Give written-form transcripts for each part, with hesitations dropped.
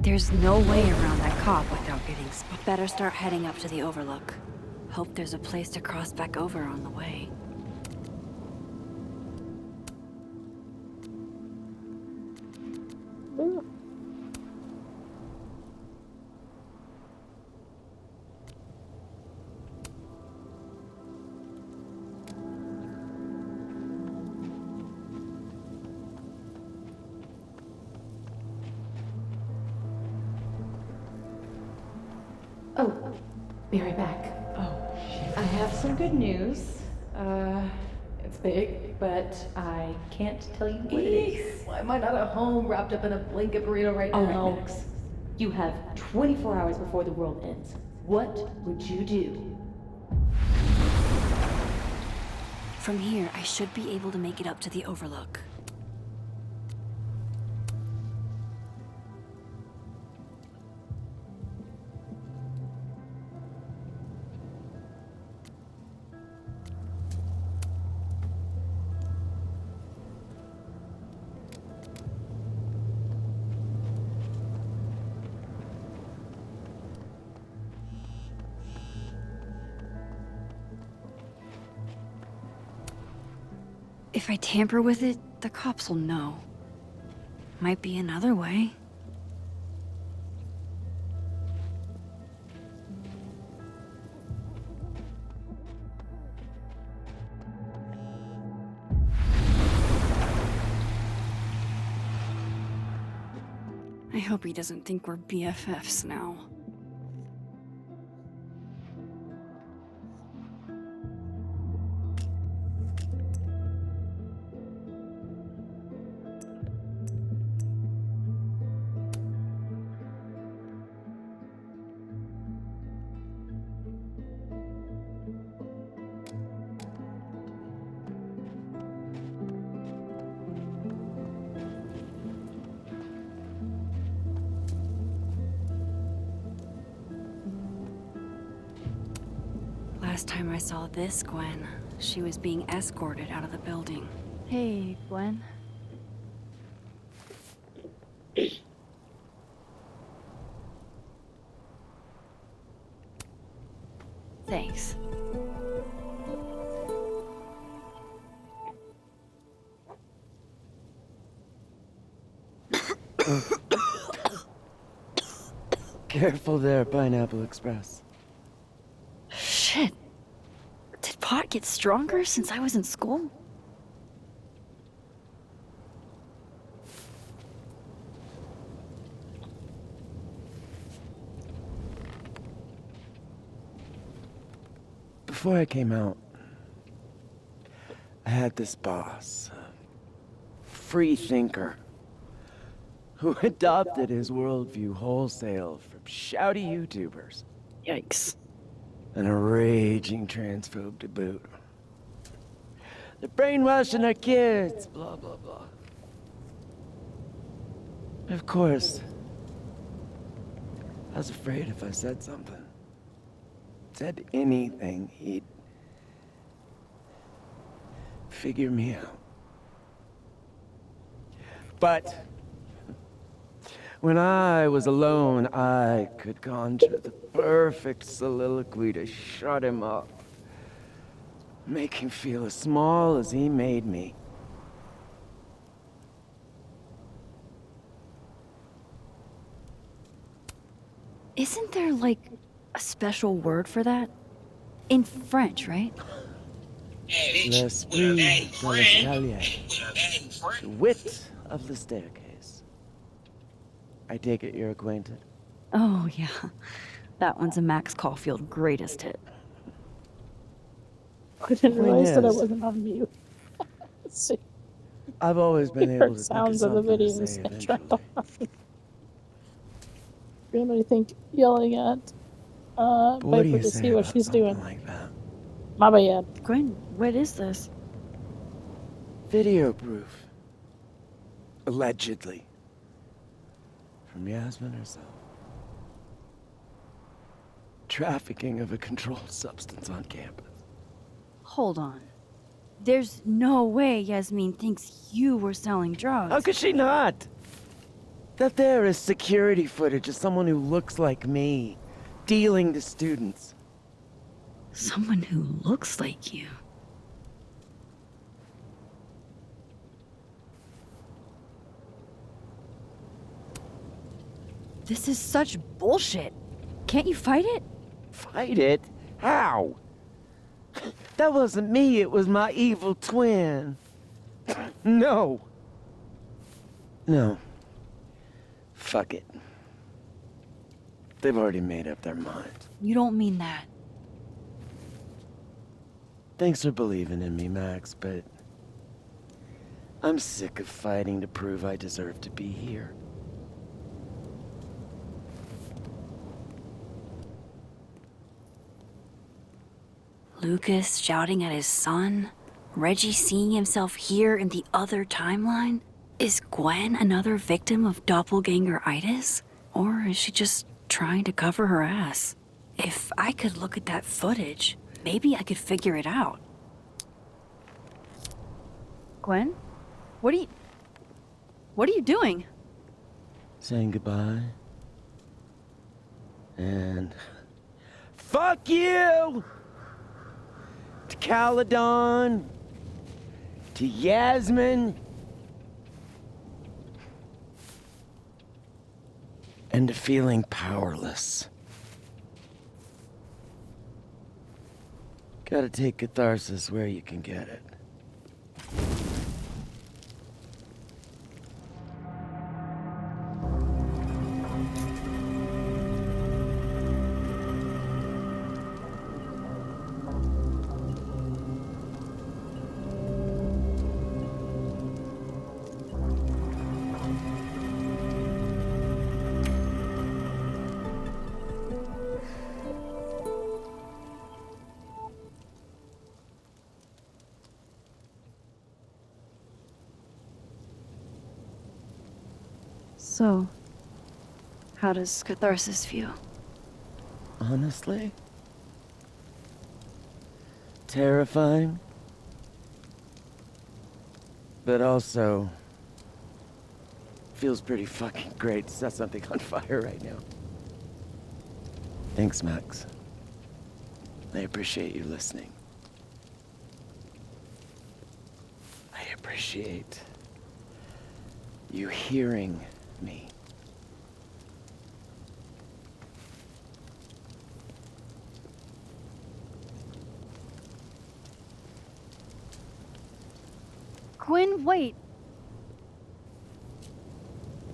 There's no way around that cop without getting spotted. Better start heading up to the Overlook. Hope there's a place to cross back over on the way. Ooh. Oh, be right back. Oh, shit. I have some good news. It's big, but I can't tell you what it is. Why am I not at home wrapped up in a blanket burrito right now? All right, Max. You have 24 hours before the world ends. What would you do? From here, I should be able to make it up to the Overlook. If I tamper with it, the cops will know. Might be another way. I hope he doesn't think we're BFFs now. Last time I saw this Gwen, she was being escorted out of the building. Hey, Gwen. Thanks. Careful there, Pineapple Express. Shit. Did pot get stronger since I was in school? Before I came out, I had this boss, a free thinker, who adopted his worldview wholesale from shouty YouTubers. Yikes. And a raging transphobe to boot. They're brainwashing our kids, blah, blah, blah. Of course, I was afraid if I said something, said anything, he'd figure me out. But when I was alone, I could conjure the perfect soliloquy to shut him up. Make him feel as small as he made me. Isn't there, like, a special word for that? In French, right? L'esprit de l'escalier. The wit of the staircase. I take it you're acquainted. Oh, yeah. That one's a Max Caulfield greatest hit. I didn't Point realize that I is- wasn't on mute. Let's see. I've always been I able heard to sounds think of of the something to videos say and turned eventually. off. I think yelling at But what do Piper you to say see what about she's something doing. like that? My bad. Gwen, what is this? Video proof. Allegedly. From Yasmin herself. Trafficking of a controlled substance on campus. Hold on. There's no way Yasmin thinks you were selling drugs. How could she not? That there is security footage of someone who looks like me, dealing to students. Someone who looks like you. This is such bullshit. Can't you fight it? Fight it? How? That wasn't me, it was my evil twin. No. No. Fuck it. They've already made up their minds. You don't mean that. Thanks for believing in me, Max, but I'm sick of fighting to prove I deserve to be here. Lucas shouting at his son? Reggie seeing himself here in the other timeline? Is Gwen another victim of doppelganger-itis? Or is she just trying to cover her ass? If I could look at that footage, maybe I could figure it out. Gwen? What are you doing? Saying goodbye. And fuck you! To Caledon, to Yasmin, and to feeling powerless. Gotta take catharsis where you can get it. So, how does catharsis feel? Honestly? Terrifying. But also feels pretty fucking great to set something on fire right now. Thanks, Max. I appreciate you listening. I appreciate you hearing me. Gwen, wait.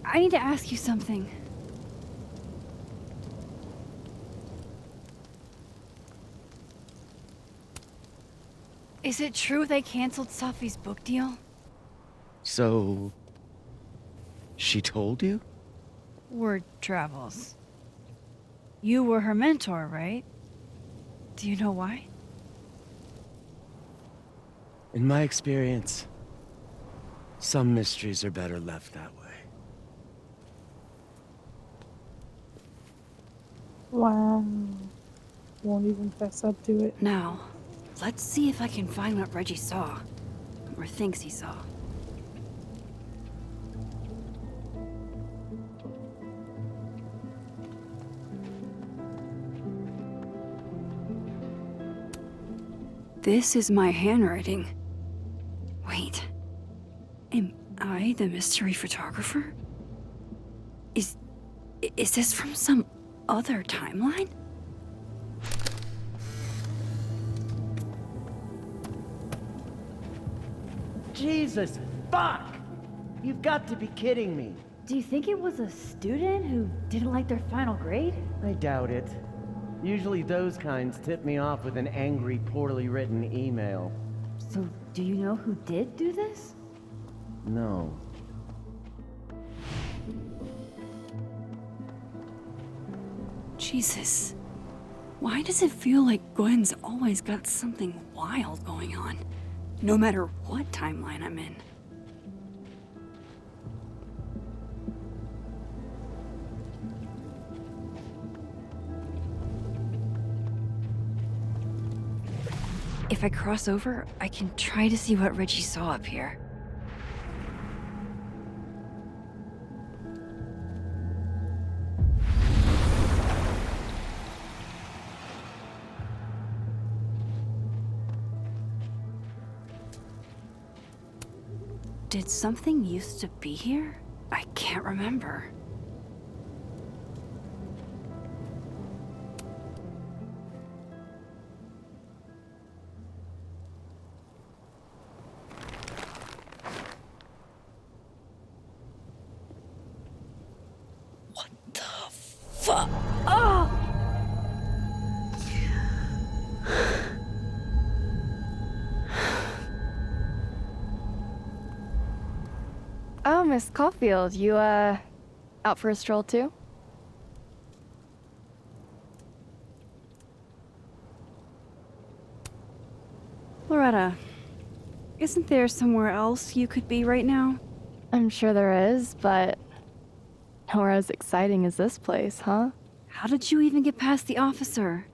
I need to ask you something. Is it true they canceled Safi's book deal? So, she told you? Word travels. You were her mentor, right? Do you know why? In my experience, some mysteries are better left that way. Wow. Won't even fess up to it. Now, let's see if I can find what Reggie saw. Or thinks he saw. This is my handwriting. Wait. Am I the mystery photographer? Is this from some other timeline? Jesus, fuck! You've got to be kidding me. Do you think it was a student who didn't like their final grade? I doubt it. Usually those kinds tip me off with an angry, poorly written email. So, do you know who did do this? No. Jesus. Why does it feel like Gwen's always got something wild going on? No matter what timeline I'm in. If I cross over, I can try to see what Reggie saw up here. Did something used to be here? I can't remember. What the fuck? Oh! Oh, Miss Caulfield, you, out for a stroll too? Loretta, isn't there somewhere else you could be right now? I'm sure there is, but nowhere as exciting as this place, huh? How did you even get past the officer?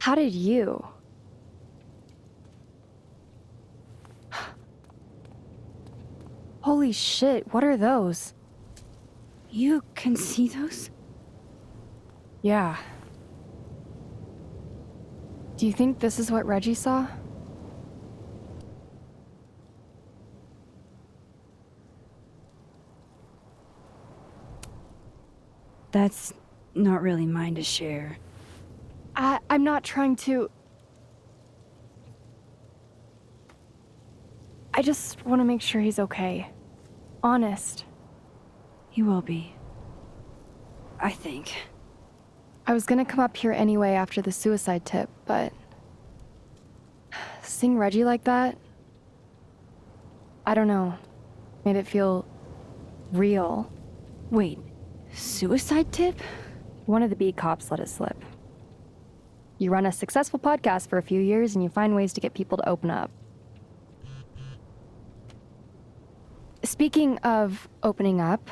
How did you? Holy shit, what are those? You can see those? Yeah. Do you think this is what Reggie saw? That's not really mine to share. I'm not trying to... I just want to make sure he's okay. Honest. He will be. I think. I was gonna come up here anyway after the suicide tip, but... seeing Reggie like that... I don't know. Made it feel... real. Wait, suicide tip? One of the beat cops let it slip. You run a successful podcast for a few years and you find ways to get people to open up. Speaking of opening up,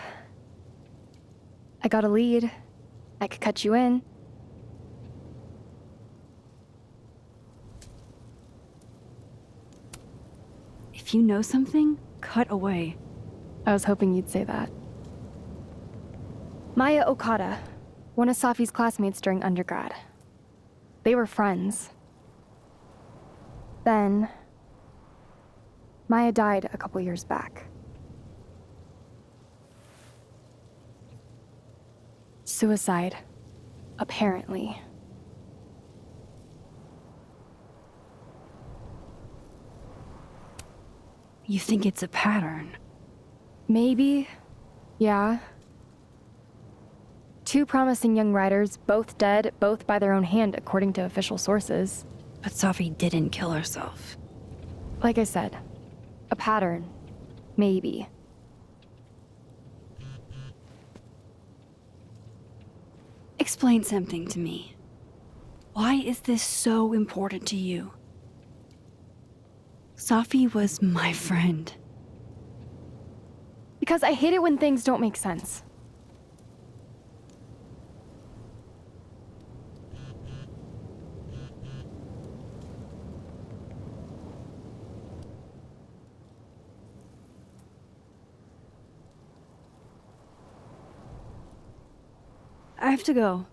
I got a lead. I could cut you in. If you know something, cut away. I was hoping you'd say that. Maya Okada, one of Safi's classmates during undergrad. They were friends. Then, Maya died a couple years back. Suicide, apparently. You think it's a pattern? Maybe. Yeah. Two promising young writers, both dead, both by their own hand, according to official sources. But Safi didn't kill herself. Like I said, a pattern. Maybe. Explain something to me. Why is this so important to you? Safi was my friend. Because I hate it when things don't make sense. I have to go.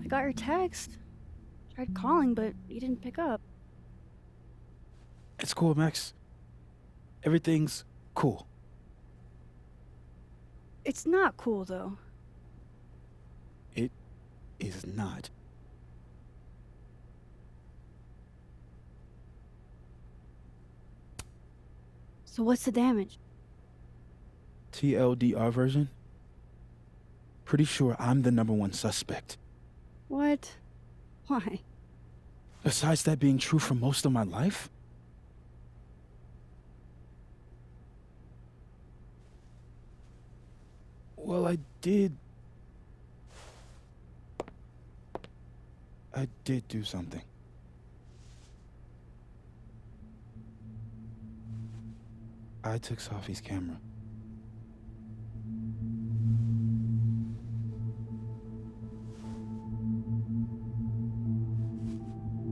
I got your text. Tried calling, but you didn't pick up. It's cool, Max. Everything's cool. It's not cool, though. It is not. So what's the damage? TLDR version? Pretty sure I'm the #1 suspect. What? Why? Besides that being true for most of my life, Well, I did. I did do something. I took Sophie's camera.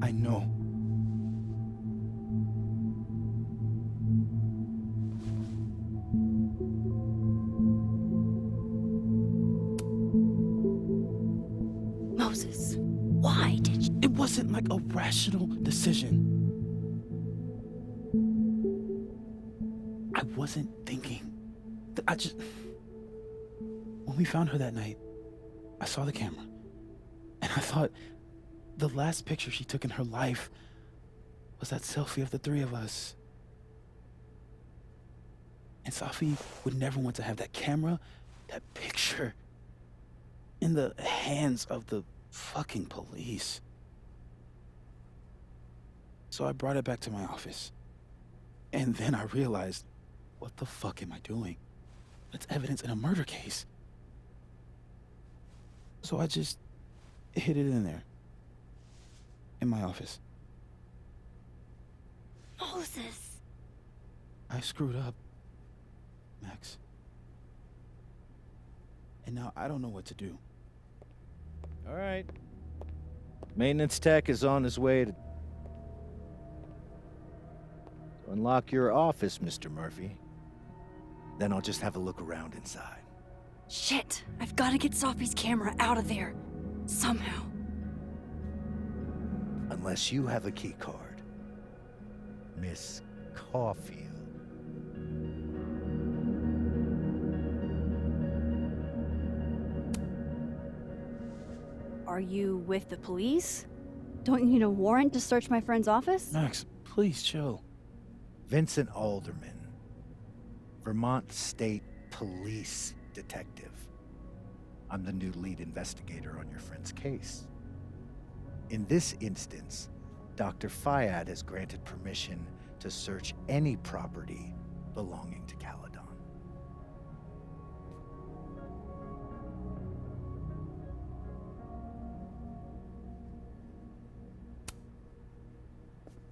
I know. Moses, why did you? It wasn't like a rational decision. I wasn't thinking. I just... When we found her that night, I saw the camera. And I thought the last picture she took in her life was that selfie of the three of us. And Sophie would never want to have that camera, that picture, in the hands of the fucking police. So I brought it back to my office. And then I realized, what the fuck am I doing? That's evidence in a murder case. So I just hid it in there. In my office. Moses. I screwed up, Max. And now I don't know what to do. All right. Maintenance tech is on his way to unlock your office, Mr. Murphy. Then I'll just have a look around inside. Shit, I've got to get Sophie's camera out of there. Somehow. Unless you have a key card. Miss Caulfield. Are you with the police? Don't you need a warrant to search my friend's office? Max, please chill. Vincent Alderman. Vermont State Police Detective. I'm the new lead investigator on your friend's case. In this instance, Dr. Fayad has granted permission to search any property belonging to Caledon.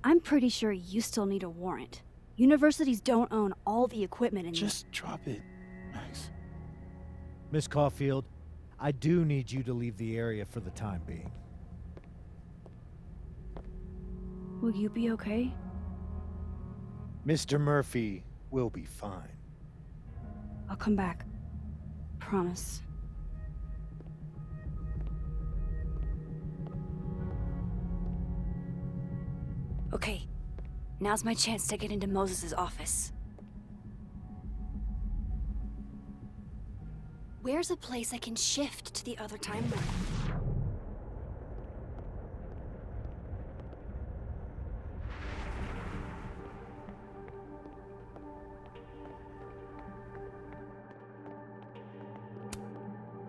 I'm pretty sure you still need a warrant. Universities don't own all the equipment in Just drop it, Max. Miss Caulfield, I do need you to leave the area for the time being. Will you be okay? Mr. Murphy will be fine. I'll come back. Promise. Okay, now's my chance to get into Moses' office. Where's a place I can shift to the other timeline?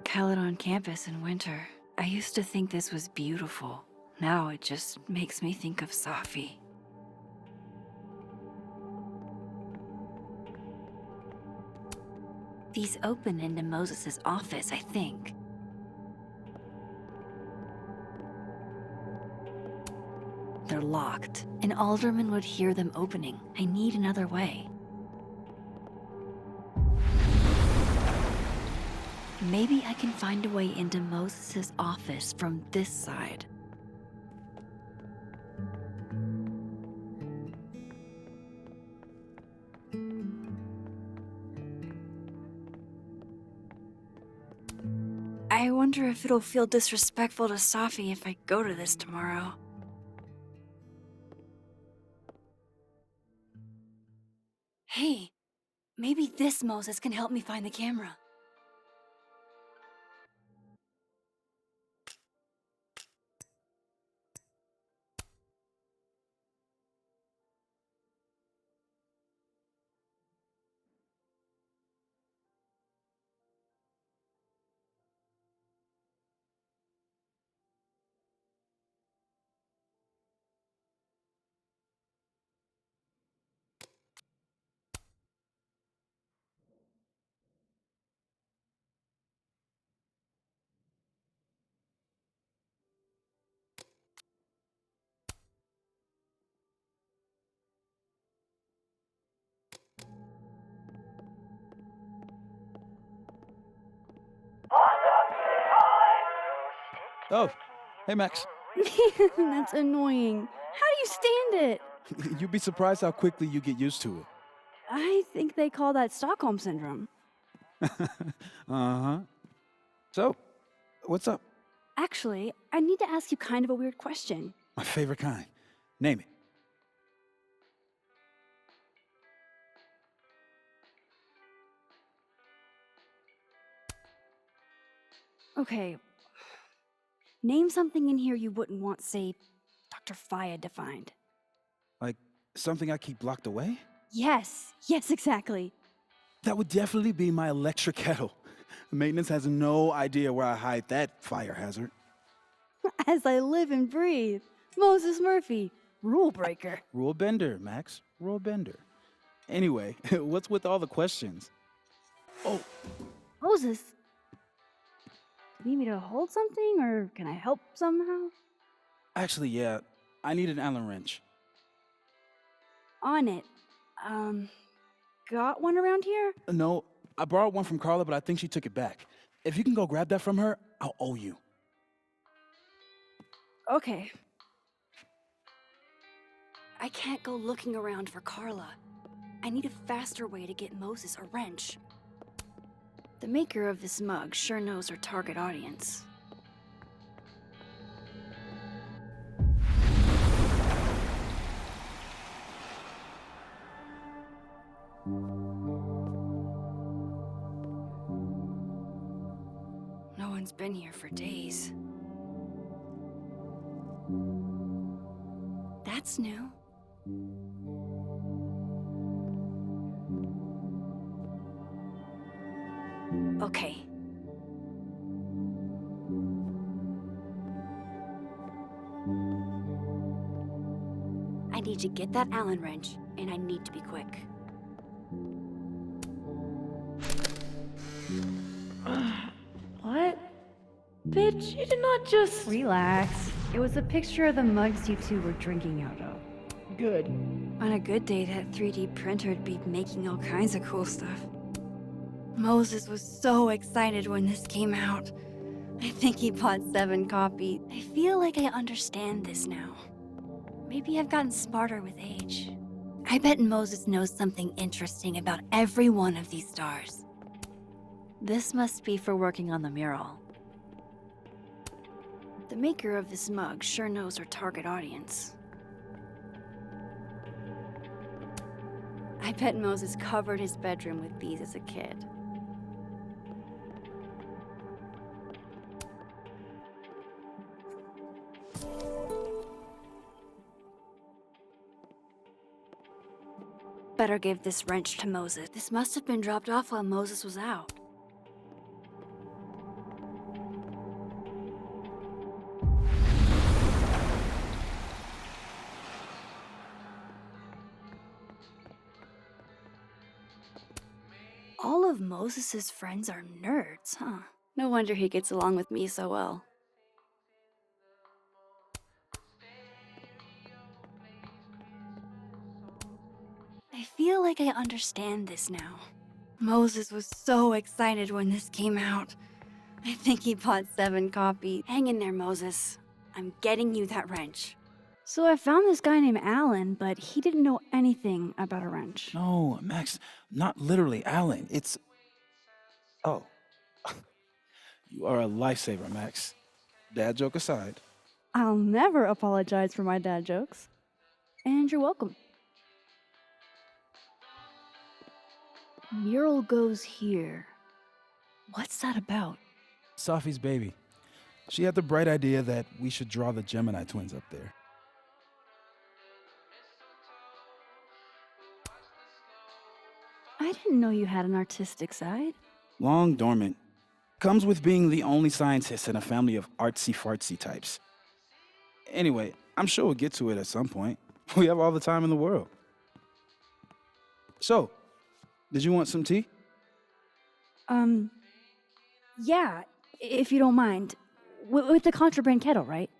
Caledon campus in winter. I used to think this was beautiful. Now it just makes me think of Safi. These open into Moses' office, I think. They're locked. An alderman would hear them opening. I need another way. Maybe I can find a way into Moses' office from this side. I wonder if it'll feel disrespectful to Safi if I go to this tomorrow. Hey, maybe this Moses can help me find the camera. Oh, hey, Max. That's annoying. How do you stand it? You'd be surprised how quickly you get used to it. I think they call that Stockholm Syndrome. Uh-huh. So, what's up? Actually, I need to ask you kind of a weird question. My favorite kind. Name it. Okay. Name something in here you wouldn't want, say, Dr. Faya defined. Like, something I keep locked away? Yes, exactly. That would definitely be my electric kettle. Maintenance has no idea where I hide that fire hazard. As I live and breathe. Moses Murphy, rule breaker. Rule bender, Max. Rule bender. Anyway, what's with all the questions? Oh, Moses, do you need me to hold something, or can I help somehow? actually, yeah. I need an Allen wrench. On it. Got one around here? No, I borrowed one from Carla, but I think she took it back. If you can go grab that from her, I'll owe you. Okay. I can't go looking around for Carla. I need a faster way to get Moses a wrench. The maker of this mug sure knows her target audience. No one's been here for days. That's new. Okay. I need to get that Allen wrench, and I need to be quick. What? Bitch, you did not just. Relax. It was a picture of the mugs you two were drinking out of. Good. On a good day, that 3D printer'd be making all kinds of cool stuff. Moses was so excited when this came out. I think he bought 7 copies. I feel like I understand this now. Maybe I've gotten smarter with age. I bet Moses knows something interesting about every one of these stars. This must be for working on the mural. The maker of this mug sure knows her target audience. I bet Moses covered his bedroom with these as a kid. Better give this wrench to Moses. This must have been dropped off while Moses was out. All of Moses's friends are nerds, huh? No wonder he gets along with me so well. I feel like I understand this now. Moses was so excited when this came out. I think he bought 7 copies. Hang in there, Moses. I'm getting you that wrench. So I found this guy named Alan, but he didn't know anything about a wrench. No, Max, not literally Allen. It's. Oh. You are a lifesaver, Max. Dad joke aside. I'll never apologize for my dad jokes. And you're welcome. Mural goes here. What's that about? Safi's baby. She had the bright idea that we should draw the Gemini twins up there. I didn't know you had an artistic side. Long dormant. Comes with being the only scientist in a family of artsy-fartsy types. Anyway, I'm sure we'll get to it at some point. We have all the time in the world. So, did you want some tea? Yeah, if you don't mind. With the contraband kettle, right?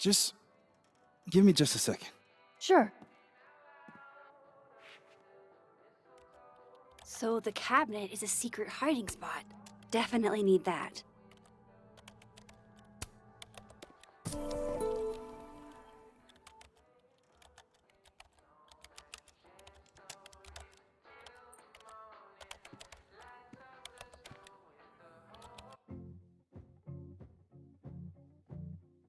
Just give me just a second. Sure. So the cabinet is a secret hiding spot. Definitely need that.